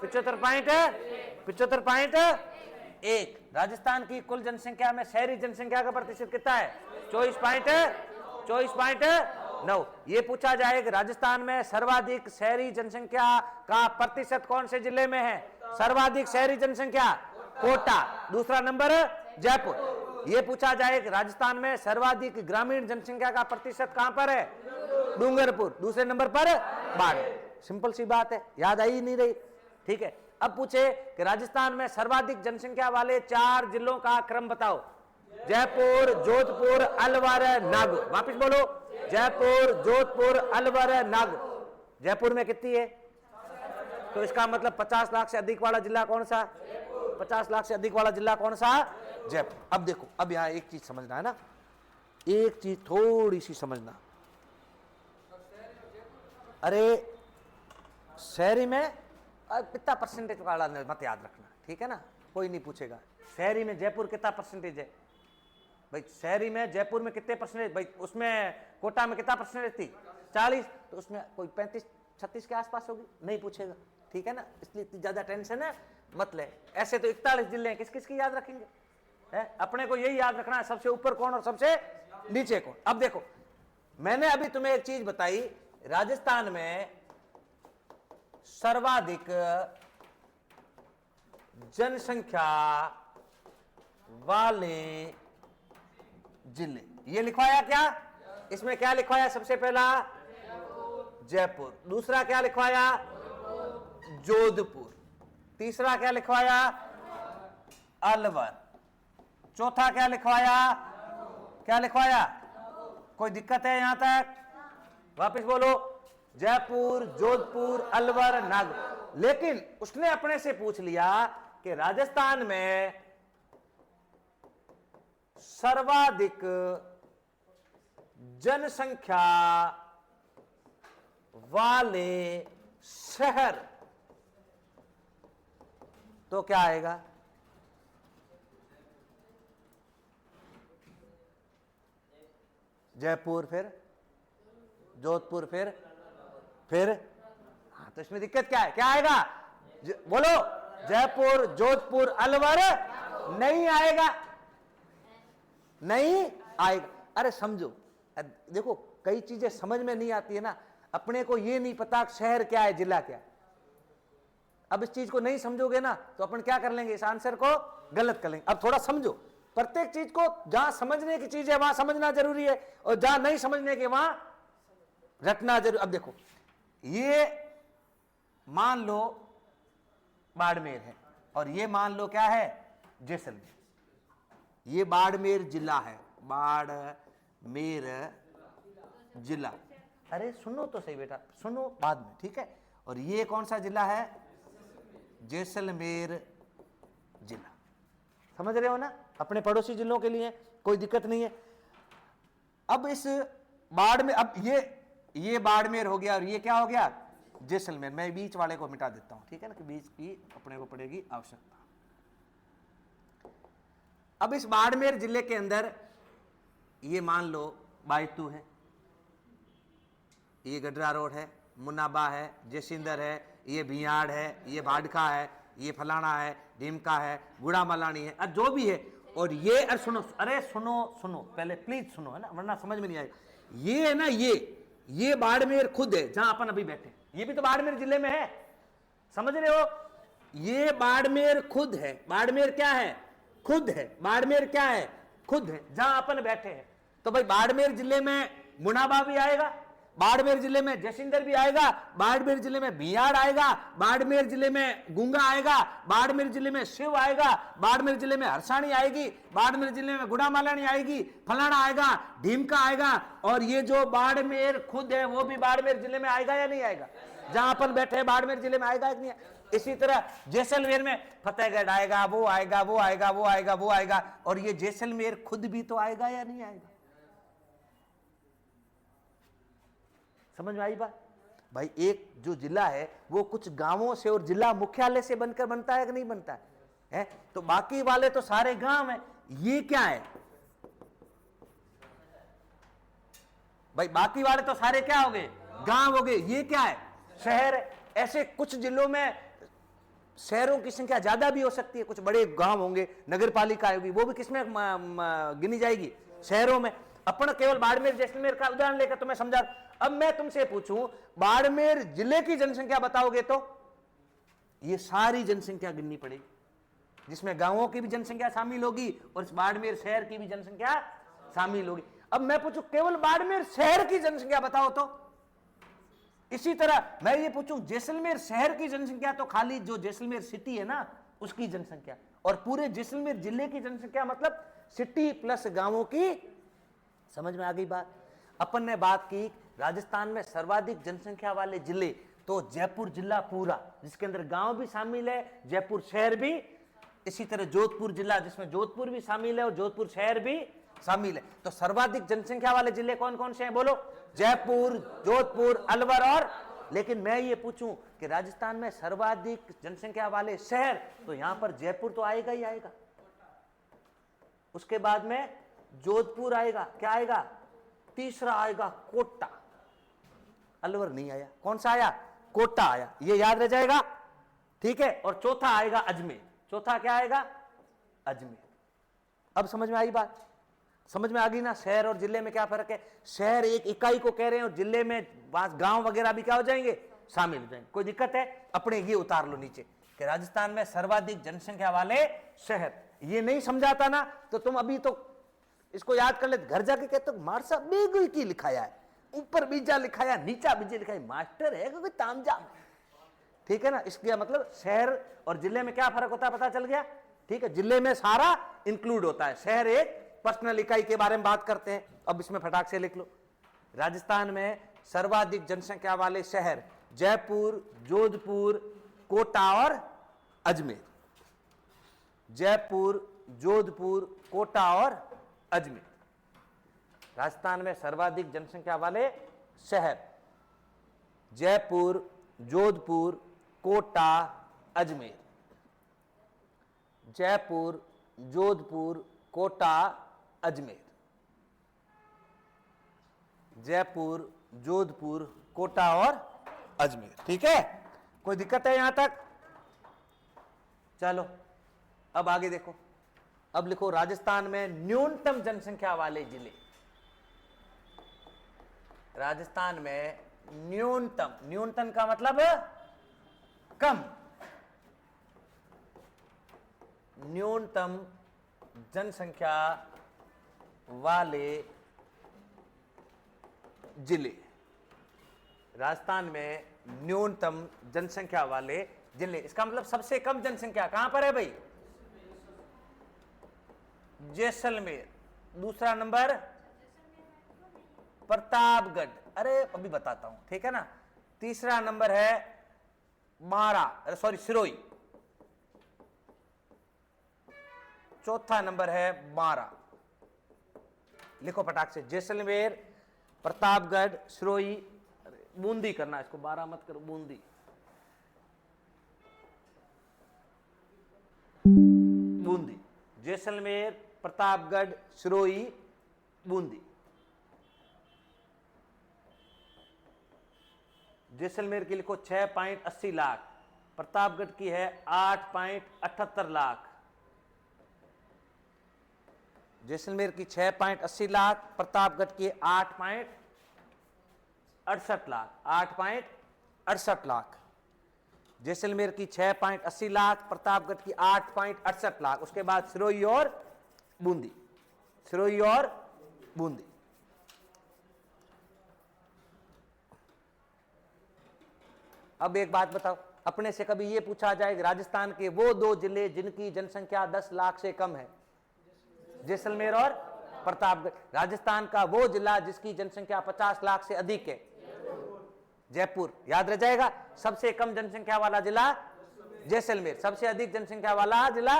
75.1। राजस्थान की कुल जनसंख्या में शहरी जनसंख्या का प्रतिशत कितना है? 24.9। ये पूछा जाए कि राजस्थान में सर्वाधिक शहरी जनसंख्या का प्रतिशत कौन से जिले में है? सर्वाधिक शहरी जनसंख्या कोटा, दूसरा नंबर जयपुर। ये पूछा जाए कि राजस्थान में सर्वाधिक ग्रामीण जनसंख्या का प्रतिशत कहां पर है? डूंगरपुर, दूसरे नंबर पर बाड़मेर। सिंपल सी बात है, याद आई नहीं रही? ठीक है। अब पूछे कि राजस्थान में सर्वाधिक जनसंख्या वाले 4 जिलों का क्रम बताओ। जयपुर, जोधपुर, अलवर, नागौर। वापस बोलो, जयपुर, जोधपुर, अलवर, नागौर। जयपुर में कितनी है? तो इसका मतलब 50 लाख से अधिक वाला जिला कौन सा? 50 लाख से अधिक वाला जिला कौन सा? जयपुर। अब देखो, अब यहां एक चीज समझना है ना, एक चीज थोड़ी सी समझना। अरे शहरी में कितना परसेंटेज वाला मत याद रखना, ठीक है ना, कोई नहीं पूछेगा। शहरी में जयपुर कितना परसेंटेज है भाई? शहरी में जयपुर में कितने परसेंटेज भाई? उसमें कोटा में कितना परसेंटेज थी? 40। तो उसमें कोई 35-36 के आसपास होगी, नहीं पूछेगा, ठीक है ना। इसलिए इतनी ज्यादा टेंशन है मत ले। ऐसे तो 41 जिले हैं, किस किस की याद रखेंगे? है अपने को यही याद रखना है, सबसे ऊपर कौन और सबसे नीचे कौन। अब देखो, मैंने अभी तुम्हें एक चीज बताई, राजस्थान में सर्वाधिक जनसंख्या वाले जिले, ये लिखवाया क्या? इसमें क्या लिखवाया? सबसे पहला जयपुर, दूसरा क्या लिखवाया? जोधपुर, तीसरा क्या लिखवाया? अलवर, चौथा क्या लिखवाया? क्या लिखवाया? कोई दिक्कत है यहां तक? वापस बोलो, जयपुर, जोधपुर, अलवर, नागौर। लेकिन उसने अपने से पूछ लिया कि राजस्थान में सर्वाधिक जनसंख्या वाले शहर, तो क्या आएगा? जयपुर, फिर जोधपुर, फिर हाँ, तो इसमें दिक्कत क्या है? क्या आएगा? बोलो, जयपुर, जोधपुर, अलवर नहीं आएगा, नहीं आएगा। अरे समझो, देखो कई चीजें समझ में नहीं आती है ना, अपने को ये नहीं पता शहर क्या है, जिला क्या है। अब इस चीज को नहीं समझोगे ना तो अपन क्या कर लेंगे? इस आंसर को गलत कर लेंगे। अब थोड़ा समझो, प्रत्येक चीज को जहां समझने की चीज है वहां समझना जरूरी है, और जहां नहीं समझने के वहां रटना जरूरी। अब देखो, ये मान लो बाड़मेर है, और ये मान लो क्या है? जैसलमेर। ये बाड़मेर जिला है, बाड़मेर जिला। अरे सुनो तो सही बेटा, सुनो बाद में, ठीक है। और ये कौन सा जिला है? जैसलमेर जिला। समझ रहे हो ना? अपने पड़ोसी जिलों के लिए कोई दिक्कत नहीं है। अब इस बाड़मेर, अब ये बाड़मेर हो गया, और ये क्या हो गया? जैसलमेर। मैं बीच वाले को मिटा देता हूं, ठीक है ना, कि बीच की अपने को पड़ेगी आवश्यकता। अब इस बाड़मेर जिले के अंदर ये मान लो बायतू है, ये गडरा रोड है, मुनाबा है, जैसिंदर है, ये भियाड़ है, ये बाड़का है, ये फलाना है, ढीमका है, गुड़ा मलानी है, जो भी है। और ये सुनो, अरे सुनो पहले प्लीज सुनो, है ना, वरना समझ में नहीं आएगा। ये है ना, ये बाड़मेर खुद है जहां अपन अभी बैठे, ये भी तो बाड़मेर जिले में है, समझ रहे हो? ये बाड़मेर खुद है। बाड़मेर क्या है? खुद है। बाड़मेर क्या है? खुद है, जहां अपन बैठे हैं। तो भाई बाड़मेर जिले में मुनाबा भी आएगा, बाड़मेर जिले में जैसिंदर भी आएगा, बाड़मेर जिले में बिहार आएगा, बाड़मेर जिले में गुंगा आएगा, बाड़मेर जिले में शिव आएगा, बाड़मेर जिले में हरसाणी आएगी, बाड़मेर जिले में गुड़ामालानी आएगी, फलाना आएगा, ढीमका आएगा, और ये जो बाड़मेर खुद है वो भी बाड़मेर जिले में आएगा या नहीं आएगा? जहां अपन बैठे हैं बाड़मेर जिले में आएगा कि नहीं? इसी तरह जैसलमेर में फतेहगढ़ आएगा, वो आएगा, वो आएगा, वो आएगा, वो आएगा, और ये जैसलमेर खुद भी तो आएगा या नहीं आएगा? समझ में आई बात? भाई एक जो जिला है वो कुछ गांवों से और जिला मुख्यालय से बनकर बनता है कि नहीं बनता है? तो बाकी वाले तो सारे गांव हैं, ये क्या है भाई? बाकी वाले तो सारे क्या हो गए? गांव हो गए। ये क्या है? शहर है। ऐसे कुछ जिलों में शहरों की संख्या ज्यादा भी हो सकती है, कुछ बड़े गांव होंगे, नगर पालिका होगी, वो भी किसमें गिनी जाएगी? शहरों में। अपन केवल बाड़मेर जैसलमेर का उदाहरण लेकर तुम्हें समझा। अब मैं तुमसे पूछूं, बाड़मेर जिले की जनसंख्या बताओगे तो ये सारी जनसंख्या गिननी पड़ेगी, जिसमें गांवों की भी जनसंख्या शामिल होगी और बाड़मेर शहर की भी जनसंख्या शामिल होगी। अब मैं पूछूं केवल बाड़मेर शहर की जनसंख्या बताओ तो? इसी तरह मैं ये पूछूं जैसलमेर शहर की जनसंख्या, तो खाली जो जैसलमेर सिटी है ना उसकी जनसंख्या, और पूरे जैसलमेर जिले की जनसंख्या, मतलब सिटी प्लस गांवों की। समझ में आ गई बात? अपन ने बात की राजस्थान में सर्वाधिक जनसंख्या वाले जिले, तो जयपुर जिला पूरा, जिसके अंदर गांव भी शामिल है, जयपुर शहर भी, इसी तरह जोधपुर जिला जिसमें जोधपुर भी शामिल है और जोधपुर शहर भी शामिल है। तो सर्वाधिक जनसंख्या वाले जिले कौन कौन से हैं बोलो? जयपुर, जोधपुर, अलवर और। लेकिन मैं ये पूछूं कि राजस्थान में सर्वाधिक जनसंख्या वाले शहर, तो यहां पर जयपुर तो आएगा ही आएगा, उसके बाद में जोधपुर आएगा, क्या आएगा? तीसरा आएगा कोटा। अलवर नहीं आया। कौन सा आया? कोटा आया, ये याद रह जाएगा, ठीक है। और चौथा आएगा अजमेर। चौथा क्या आएगा? अजमेर। अब समझ में आई बात? समझ में आ गई ना? शहर और जिले में क्या फर्क है? शहर एक इकाई को कह रहे हैं और जिले में गांव वगैरह भी क्या हो जाएंगे? शामिल हो जाएंगे। कोई दिक्कत है? अपने ये उतार लो नीचे कि राजस्थान में सर्वाधिक जनसंख्या वाले शहर। ये नहीं समझाता ना तो तुम अभी तो इसको याद कर ले, घर जाके कहते मार साहब बेगुई की लिखाया है, ऊपर बीजा लिखाया, नीचा बीजे लिखाया, मास्टर है कोई तामझाम, ठीक है ना? इसका मतलब शहर और जिले में क्या फर्क होता है, पता चल गया? ठीक है, जिले में सारा इंक्लूड होता है, शहर एक पर्सनल इकाई के बारे में बात करते हैं। अब इसमें फटाक से लिख लो, राजस्थान में सर्वाधिक जनसंख्या वाले शहर जयपुर, जोधपुर, कोटा और अजमेर। जयपुर, जोधपुर, कोटा और अजमेर राजस्थान में सर्वाधिक जनसंख्या वाले शहर। जयपुर, जोधपुर, कोटा, अजमेर। जयपुर, जोधपुर, कोटा, अजमेर। जयपुर, जोधपुर, कोटा और अजमेर। ठीक है, कोई दिक्कत है यहां तक? चलो अब आगे देखो। अब लिखो राजस्थान में न्यूनतम जनसंख्या वाले जिले। राजस्थान में न्यूनतम, न्यूनतम का मतलब कम, न्यूनतम जनसंख्या वाले जिले। राजस्थान में न्यूनतम जनसंख्या वाले जिले, इसका मतलब सबसे कम जनसंख्या कहां पर है भाई? जैसलमेर। दूसरा नंबर प्रतापगढ़, अरे अभी बताता हूं, ठीक है ना। तीसरा नंबर है बारा, सॉरी सिरोही। चौथा नंबर है बारा। लिखो फटाक से, जैसलमेर, प्रतापगढ़, सिरोही, बूंदी करना इसको, बारा मत करो, बूंदी। बूंदी, जैसलमेर, प्रतापगढ़, सिरोही, बूंदी। जैसलमेर की लिखो 6.80 लाख, प्रतापगढ़ की है 8.78 लाख। जैसलमेर की 6.80 लाख, प्रतापगढ़ की 8.68 लाख। 8.68 लाख। जैसलमेर की 6.80 लाख, प्रतापगढ़ की 8.68 लाख। उसके बाद सिरोही और बूंदी, सिरोही और बूंदी। अब एक बात बताओ, अपने से कभी ये पूछा जाए कि राजस्थान के वो 2 जिले जिनकी जनसंख्या 10 लाख से कम है, जैसलमेर और प्रतापगढ़। राजस्थान का वो जिला जिसकी जनसंख्या 50 लाख से अधिक है, जयपुर। याद रह जाएगा। सबसे कम जनसंख्या वाला जिला जैसलमेर, सबसे अधिक जनसंख्या वाला जिला,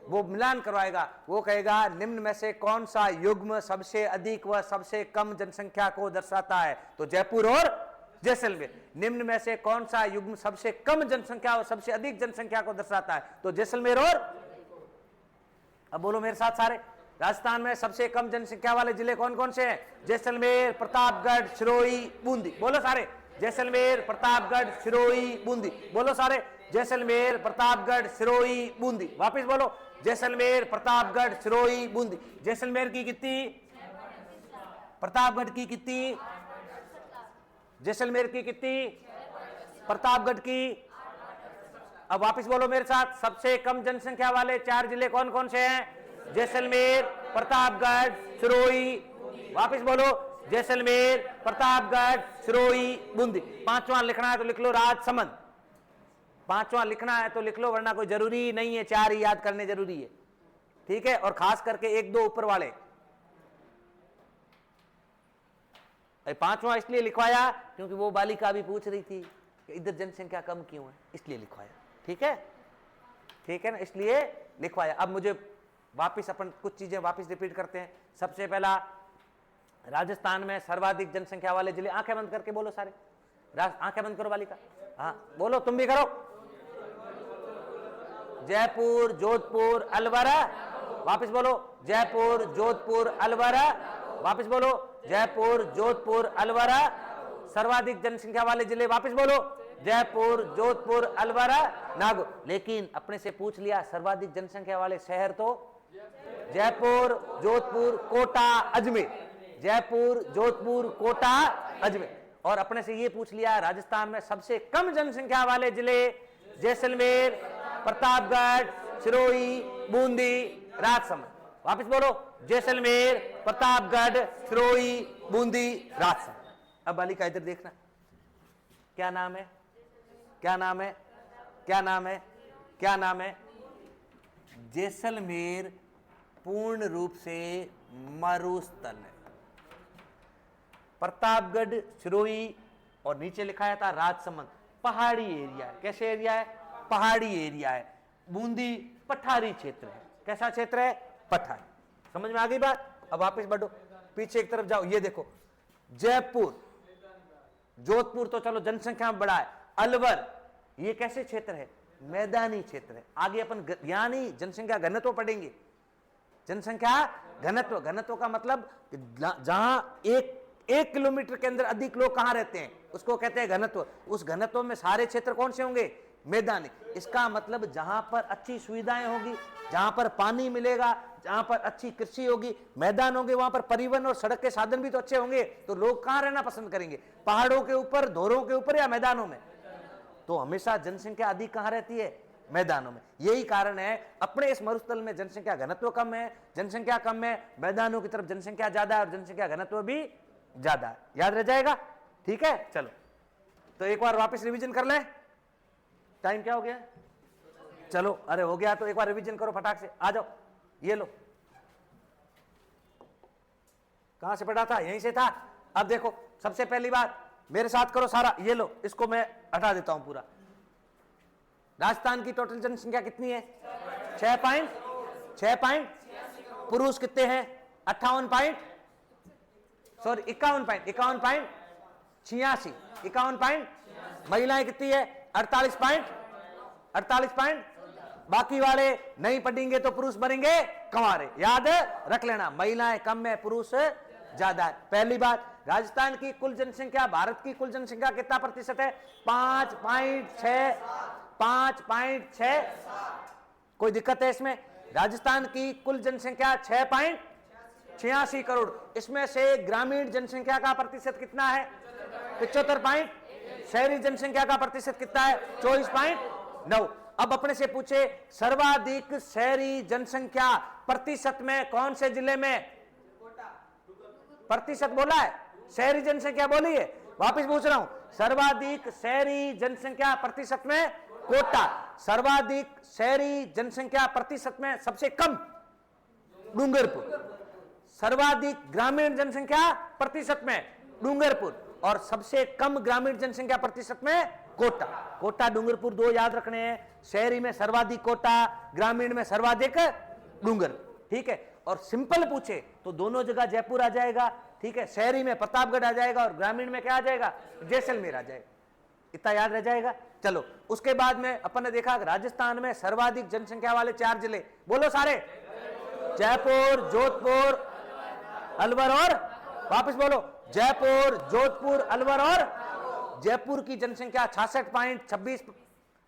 वो मिलान करवाएगा, वो कहेगा निम्न में से कौन सा युग्म सबसे अधिक व सबसे कम जनसंख्या को दर्शाता है, तो जयपुर और जैसलमेर। निम्न में से कौन सा युग्म सबसे कम जनसंख्या और सबसे अधिक जनसंख्या को दर्शाता है, तो जैसलमेर और, अब बोलो मेरे साथ सारे, राजस्थान में सबसे कम जनसंख्या वाले जिले कौन कौन से हैं? जैसलमेर, प्रतापगढ़, सिरोही, बूंदी। बोलो सारे, जैसलमेर, प्रतापगढ़, सिरोही, बूंदी। बोलो सारे, जैसलमेर, प्रतापगढ़, सिरोही, बूंदी। वापिस बोलो, जैसलमेर, प्रतापगढ़, सिरोही, बूंदी। जैसलमेर की कितनी, प्रतापगढ़ की कितनी, जैसलमेर की कितनी, प्रतापगढ़ की। अब वापिस बोलो मेरे साथ, सबसे कम जनसंख्या वाले 4 जिले कौन कौन से हैं? जैसलमेर, प्रतापगढ़, सिरोही। वापिस बोलो, जैसलमेर, प्रतापगढ़, सिरोही, बूंदी। 5वां लिखना है तो लिख लो राजसमंद। 5वां लिखना है तो लिख लो, वरना कोई जरूरी नहीं है, 4 ही याद करने जरूरी है, ठीक है। और खास करके 1-2 ऊपर वाले। 5वां इसलिए लिखवाया क्योंकि वो बालिका भी पूछ रही थी कि इधर जनसंख्या कम क्यों है, इसलिए लिखवाया, ठीक है, ठीक है ना, इसलिए लिखवाया। अब मुझे वापिस अपन कुछ चीजें वापिस रिपीट करते हैं। सबसे पहला, राजस्थान में सर्वाधिक जनसंख्या वाले जिले, आंखें बंद करके बोलो सारे, आंखें बंद करो बालिका, हाँ बोलो, तुम भी करो। जयपुर, जोधपुर, अलवर। वापिस बोलो, जयपुर, जोधपुर, अलवर। वापिस बोलो, जयपुर, जोधपुर, अलवर। सर्वाधिक जनसंख्या वाले जिले, वापिस बोलो, जयपुर, जोधपुर, अलवर, नागौर। लेकिन अपने से पूछ लिया सर्वाधिक जनसंख्या वाले शहर, तो जयपुर, जोधपुर, कोटा, अजमेर। जयपुर, जोधपुर, कोटा, अजमेर। और अपने से ये पूछ लिया राजस्थान में सबसे कम जनसंख्या वाले जिले, जैसलमेर, प्रतापगढ़, सिरोही, बूंदी, राजसमंद। वापिस बोलो, जैसलमेर, प्रतापगढ़, सिरोही, बूंदी, राजसमंद। अब बालिका इधर देखना, क्या नाम है, क्या नाम है, क्या नाम है, क्या नाम है? जैसलमेर पूर्ण रूप से मरुस्थल है। प्रतापगढ़, सिरोही और नीचे लिखाया था राजसमंद, पहाड़ी एरिया है। कैसे एरिया है? पहाड़ी एरिया है। बूंदी पठारी क्षेत्र है। कैसा क्षेत्र है? पठारी। समझ में आ गई बात? अब वापस बढ़ो, पीछे एक तरफ जाओ, ये देखो, जयपुर, जोधपुर तो चलो जनसंख्या में बड़ा है। अलवर, ये कैसे क्षेत्र है? मैदानी क्षेत्र है। आगे अपन यानी जनसंख्या घनत्व पढ़ेंगे। जनसंख्या घनत्व, घनत्व का मतलब जहां एक किलोमीटर के अंदर अधिक लोग कहां रहते हैं उसको कहते हैं घनत्व। उस घनत्व में सारे क्षेत्र कौन से होंगे? मैदानी। इसका मतलब जहां पर अच्छी सुविधाएं होगी, जहां पर पानी मिलेगा, जहां पर अच्छी कृषि होगी, मैदान होंगे, वहां पर परिवहन और सड़क के साधन भी तो अच्छे होंगे, तो लोग कहां रहना पसंद करेंगे? पहाड़ों के ऊपर, धोरों के ऊपर या मैदानों में? तो हमेशा जनसंख्या अधिक कहां रहती है? मैदानों में। यही कारण है अपने इस मरुस्थल में जनसंख्या घनत्व कम है, जनसंख्या कम है, मैदानों की तरफ जनसंख्या ज्यादा है और जनसंख्या घनत्व भी ज्यादा है। याद रह जाएगा? ठीक है, चलो तो एक बार वापस रिवीजन कर लें। टाइम क्या हो गया? चलो, अरे हो गया तो एक बार रिवीजन करो फटाक से। आ जाओ, ये लो, कहां से पढ़ा था? यहीं से था। अब देखो, सबसे पहली बात मेरे साथ करो सारा, ये लो, इसको मैं हटा देता हूं पूरा। राजस्थान की टोटल जनसंख्या कितनी है? 6 पुरुष कितने हैं? 51 51 महिलाएं कितनी है? 48 बाकी वाले नहीं पढ़ेंगे तो पुरुष बनेंगे कंवारे। याद रख लेना, महिलाएं कम है, पुरुष ज्यादा है। पहली बात, राजस्थान की कुल जनसंख्या भारत की कुल जनसंख्या कितना प्रतिशत है? 5.6। कोई दिक्कत है इसमें? राजस्थान की कुल जनसंख्या 6.86 करोड़। इसमें से ग्रामीण जनसंख्या का प्रतिशत कितना है? 75. शहरी जनसंख्या का प्रतिशत कितना है? 24.9। अब अपने से पूछे सर्वाधिक शहरी जनसंख्या प्रतिशत में कौन से जिले में? प्रतिशत बोला है, शहरी जनसंख्या बोली है। वापिस पूछ रहा हूं, सर्वाधिक शहरी जनसंख्या प्रतिशत में कोटा, सर्वाधिक शहरी जनसंख्या प्रतिशत में सबसे कम डूंगरपुर, सर्वाधिक ग्रामीण जनसंख्या प्रतिशत में डूंगरपुर और सबसे कम ग्रामीण जनसंख्या प्रतिशत में कोटा। कोटा डूंगरपुर दो याद रखने हैं, शहरी में सर्वाधिक कोटा, ग्रामीण में सर्वाधिक डूंगरपुर, ठीक है। और सिंपल पूछे तो दोनों जगह जयपुर आ जाएगा, ठीक है, शहरी में प्रतापगढ़ आ जाएगा और ग्रामीण में क्या आ जाएगा, जैसलमेर आ जाएगा। इतना याद रह जाएगा। चलो उसके बाद में अपन ने देखा राजस्थान में सर्वाधिक जनसंख्या वाले 4 जिले, बोलो सारे, जयपुर, जोधपुर, अलवर और वापस बोलो, जयपुर, जोधपुर, अलवर और जयपुर की जनसंख्या 66.26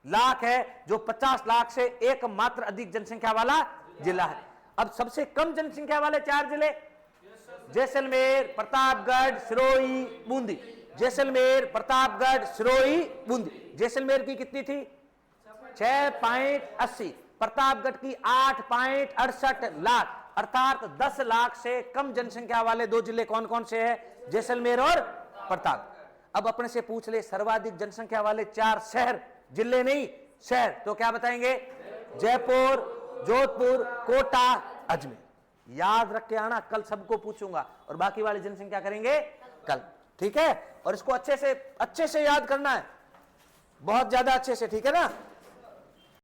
लाख है, जो 50 लाख से एकमात्र अधिक जनसंख्या वाला जिला है। अब सबसे कम जनसंख्या वाले 4 जिले, जैसलमेर, प्रतापगढ़, सिरोही, बूंदी। जैसलमेर, प्रतापगढ़, सिरोही, बूंदी। जैसलमेर की कितनी थी 6.80, प्रतापगढ़ की 8.68 लाख, अर्थात 10 लाख से कम जनसंख्या वाले 2 जिले कौन कौन से हैं, जैसलमेर और प्रताप। अब अपने से पूछ ले सर्वाधिक जनसंख्या वाले 4 शहर, जिले नहीं शहर, तो क्या बताएंगे, जयपुर, जोधपुर, कोटा, अजमेर। याद रख के आना, कल सबको पूछूंगा और बाकी वाली जनसंख्या करेंगे कल, ठीक है। और इसको अच्छे से याद करना है, बहुत ज्यादा अच्छे से, ठीक है ना।